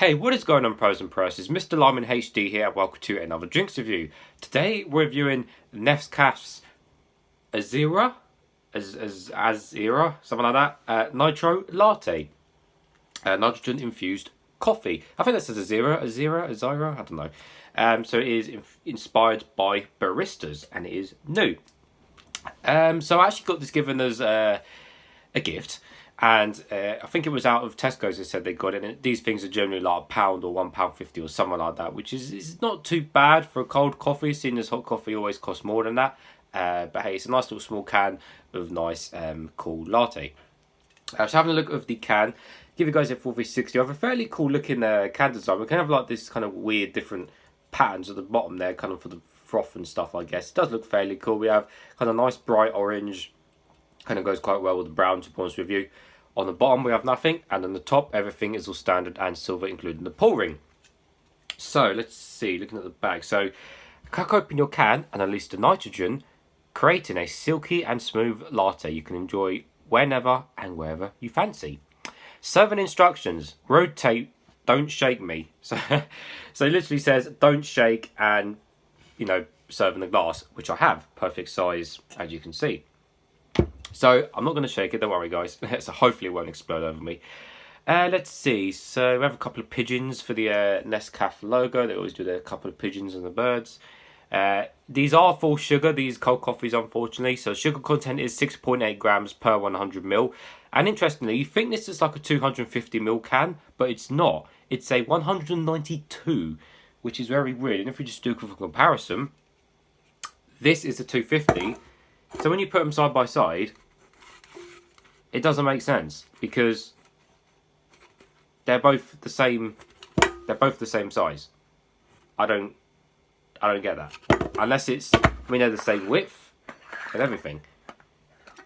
Hey, what is going on, pros and pros? It's Mr. Lyman HD here, and welcome to another drinks review. Today we're reviewing Nescafe's Azera, Azera, something like that. Nitro Latte, nitrogen infused coffee. I think that says Azera. I don't know. So it is inspired by baristas, and it is new. So I actually got this given as a gift. And I think it was out of Tesco's. They said they got it. And these things are generally like £1 or £1.50 or something like that, which is not too bad for a cold coffee, seeing as hot coffee always costs more than that. But hey, it's a nice little small can of nice, cool latte. So having a look at the can, give you guys a 4v60. I have a fairly cool looking can design. We can have like this kind of weird different patterns at the bottom there, kind of for the froth and stuff, I guess. It does look fairly cool. We have kind of nice bright orange, kind of goes quite well with the brown, to be honest with you. On the bottom we have nothing, and on the top everything is all standard and silver, including the pull ring. So let's see, looking at the bag. So crack open your can and release the nitrogen, creating a silky and smooth latte you can enjoy whenever and wherever you fancy. Serving instructions: rotate, don't shake me. So it literally says don't shake, and serve in the glass, which I have, perfect size as you can see. So I'm not going to shake it, don't worry guys. So hopefully it won't explode over me. Let's see, so we have a couple of pigeons for the Nescafe logo. They always do a couple of pigeons and the birds. These are full sugar, these cold coffees, unfortunately. So sugar content is 6.8 grams per 100 ml. And interestingly, you think this is like a 250 ml can, but it's not. It's a 192, which is very weird. And if we just do a comparison, this is a 250. So when you put them side by side, it doesn't make sense because they're both the same. They're both the same size. I don't get that. Unless it's, they're the same width and everything.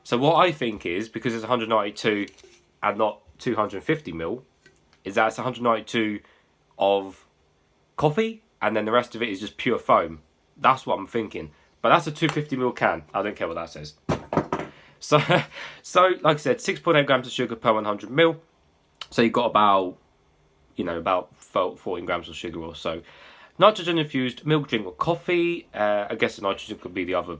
So what I think is, because it's 192 and not 250 ml, is that it's 192 of coffee and then the rest of it is just pure foam. That's what I'm thinking. But that's a 250 ml can. I don't care what that says. So like I said, 6.8 grams of sugar per 100 ml. So you've got about 14 grams of sugar or so. Nitrogen infused milk drink or coffee. I guess the nitrogen could be the other,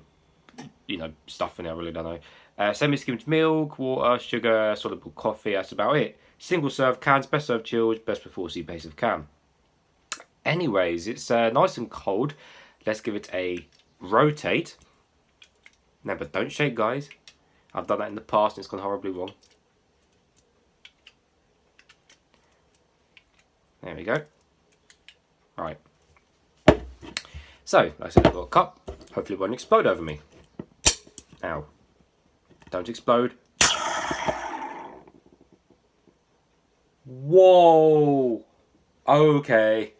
stuff in there. I really don't know. Semi-skimmed milk, water, sugar, soluble coffee. That's about it. Single serve cans, best served chilled, best before sea base of can. Anyways, it's nice and cold. Let's give it a rotate. No, but don't shake, guys. I've done that in the past and it's gone horribly wrong. There we go. Right. So, like I said, I've got a cup. Hopefully it won't explode over me. Ow. Don't explode. Whoa! Okay.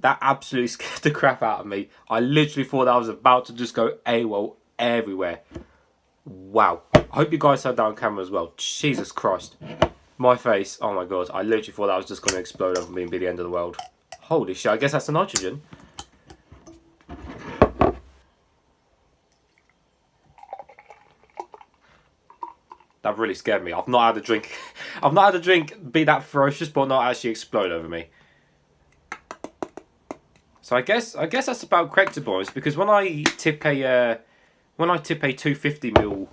That absolutely scared the crap out of me. I literally thought I was about to just go AWOL everywhere. Wow. I hope you guys heard that on camera as well. Jesus Christ. My face. Oh my god. I literally thought that was just going to explode over me and be the end of the world. Holy shit. I guess that's the nitrogen. That really scared me. I've not had a drink. I've not had a drink be that ferocious but not actually explode over me. So I guess that's about correct, boys, because when I tip a 250 ml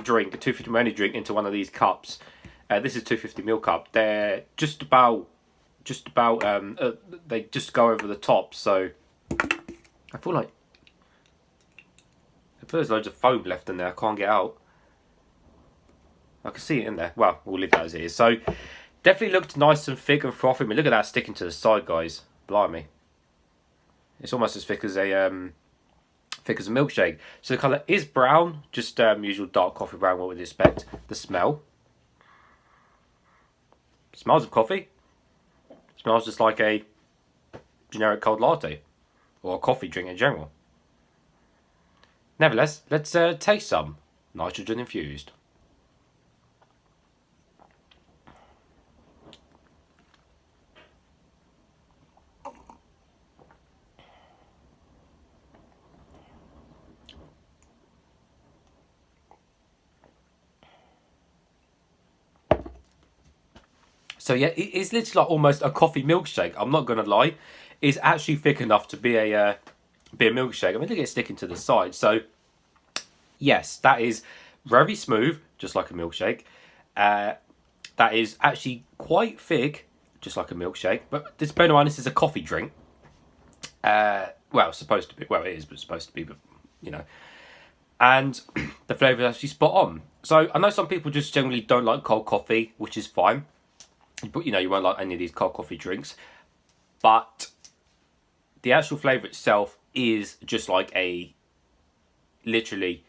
drink, a 250 ml any drink into one of these cups, this is 250 ml cup. They're just about they just go over the top. So I feel there's loads of foam left in there. I can't get out. I can see it in there. Well, we'll leave that as it is. So definitely looked nice and thick and frothy. I mean, look at that sticking to the side, guys. Blimey. It's almost as thick as a milkshake. So the colour is brown, just usual dark coffee brown, what we'd expect. The smell. Smells of coffee. Smells just like a generic cold latte. Or a coffee drink in general. Nevertheless, let's taste some nitrogen infused. So yeah, it's literally like almost a coffee milkshake. I'm not gonna lie, it's actually thick enough to be a milkshake. I mean, look at it sticking to the side. So yes, that is very smooth, just like a milkshake. That is actually quite thick, just like a milkshake. But this, bear in mind, this is a coffee drink. Well, it's supposed to be. Well, it is, but it's supposed to be. But you know, and the flavour is actually spot on. So I know some people just generally don't like cold coffee, which is fine. But you know, you won't like any of these cold coffee drinks. But the actual flavour itself is just like a, literally,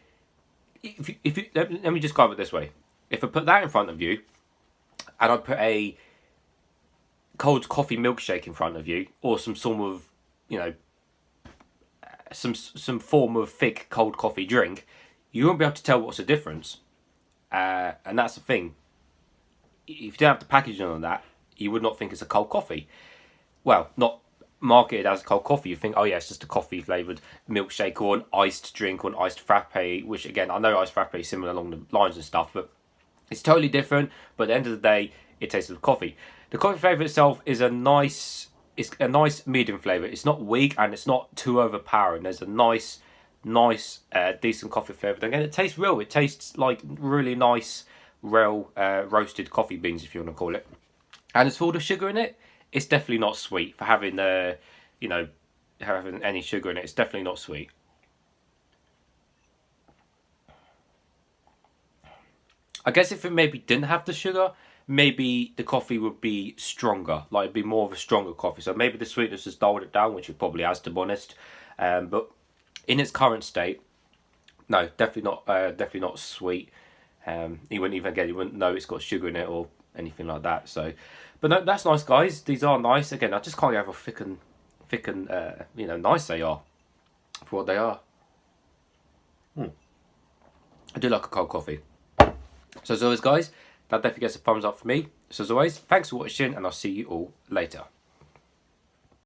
if you let me describe it this way. If I put that in front of you, and I put a cold coffee milkshake in front of you, or some sort of, you know, some form of thick cold coffee drink, you won't be able to tell what's the difference. And that's the thing. If you don't have the packaging on that, you would not think it's a cold coffee. Well, not marketed as a cold coffee. You think, oh yeah, it's just a coffee flavoured milkshake or an iced drink or an iced frappe, which again, I know iced frappe is similar along the lines and stuff, but it's totally different. But at the end of the day, it tastes like coffee. The coffee flavour itself is it's a nice medium flavour. It's not weak and it's not too overpowering. There's a nice, decent coffee flavour. Again, it tastes real. It tastes like really nice, real roasted coffee beans, if you want to call it. And as for all the sugar in it, it's definitely not sweet. For having having any sugar in it, it's definitely not sweet. I guess if it maybe didn't have the sugar, maybe the coffee would be stronger. Like, it'd be more of a stronger coffee. So maybe the sweetness has dialed it down, which it probably has, to be honest. But in its current state, no, definitely not. Definitely not sweet. You wouldn't even you wouldn't know it's got sugar in it or anything like that. So, but no, that's nice, guys. These are nice. Again, I just can't get how thick and nice they are for what they are. I do like a cold coffee. So as always, guys, that definitely gets a thumbs up for me. So as always, thanks for watching, and I'll see you all later.